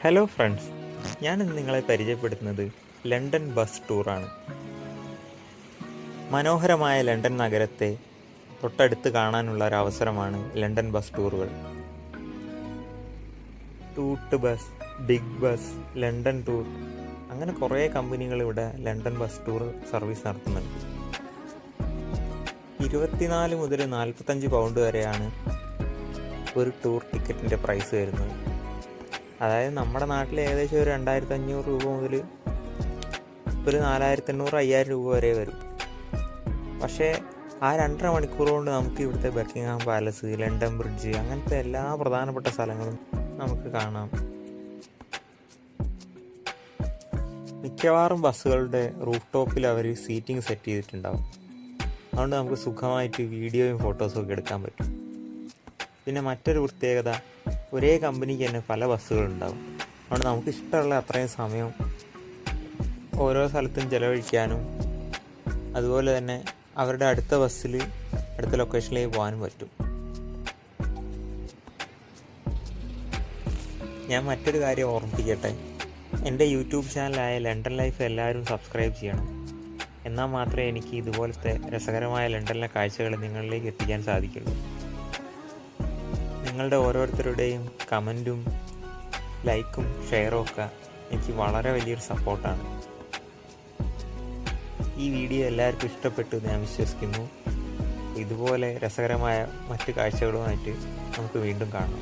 Hello friends, ഞാനിന്ന് നിങ്ങളെ പരിചയപ്പെടുത്തുന്നത് ലണ്ടൻ ബസ് ടൂറാണ്. മനോഹരമായ ലണ്ടൻ നഗരത്തെ തൊട്ടടുത്ത് കാണാനുള്ള ഒരു അവസരമാണ് ലണ്ടൻ ബസ് ടൂറുകൾ. Tootbus, big bus, London tour, അങ്ങനെ കുറേ കമ്പനികൾ ഇവിടെ ലണ്ടൻ ബസ് ടൂർ സർവീസ് നടത്തുന്നുണ്ട്. 24 മുതൽ 45 പൗണ്ട് വരെയാണ് ഒരു ടൂർ ടിക്കറ്റിൻ്റെ പ്രൈസ് വരുന്നത്. അതായത് നമ്മുടെ നാട്ടിൽ ഏകദേശം ഒരു 2500 രൂപ മുതൽ ഒരു 4800-5000 രൂപ വരെ വരും. പക്ഷേ ആ 2.5 മണിക്കൂർ കൊണ്ട് നമുക്ക് ഇവിടുത്തെ ബക്കിംഗ്ഹാം പാലസ്, ലണ്ടൻ ബ്രിഡ്ജ്, അങ്ങനത്തെ എല്ലാ പ്രധാനപ്പെട്ട സ്ഥലങ്ങളും നമുക്ക് കാണാം. മിക്കവാറും ബസ്സുകളുടെ റൂഫ് ടോപ്പിൽ അവർ സീറ്റിംഗ് സെറ്റ് ചെയ്തിട്ടുണ്ടാവും. അതുകൊണ്ട് നമുക്ക് സുഖമായിട്ട് വീഡിയോയും ഫോട്ടോസും ഒക്കെ എടുക്കാൻ പറ്റും. പിന്നെ മറ്റൊരു പ്രത്യേകത, ഒരേ കമ്പനിക്ക് തന്നെ പല ബസ്സുകളുണ്ടാവും. അതുകൊണ്ട് നമുക്ക് ഇഷ്ടമുള്ള അത്രയും സമയം ഓരോ സ്ഥലത്തും ചിലവഴിക്കാനും അതുപോലെ തന്നെ അവരുടെ അടുത്ത ബസ്സിൽ അടുത്ത ലൊക്കേഷനിലേക്ക് പോകാനും പറ്റും. ഞാൻ മറ്റൊരു കാര്യം ഓർമ്മിപ്പിക്കട്ടെ, എൻ്റെ യൂട്യൂബ് ചാനലായ ലണ്ടൻ ലൈഫ് എല്ലാവരും സബ്സ്ക്രൈബ് ചെയ്യണം. എന്നാൽ മാത്രമേ എനിക്ക് ഇതുപോലത്തെ രസകരമായ ലണ്ടനിലെ കാഴ്ചകൾ നിങ്ങളിലേക്ക് എത്തിക്കാൻ സാധിക്കുള്ളൂ. നിങ്ങളുടെ ഓരോരുത്തരുടെയും കമൻറ്റും ലൈക്കും ഷെയറും ഒക്കെ എനിക്ക് വളരെ വലിയൊരു സപ്പോർട്ടാണ്. ഈ വീഡിയോ എല്ലാവർക്കും ഇഷ്ടപ്പെട്ടു എന്ന് ഞാൻ വിശ്വസിക്കുന്നു. ഇതുപോലെ രസകരമായ മറ്റ് കാഴ്ചകളുമായിട്ട് നമുക്ക് വീണ്ടും കാണാം.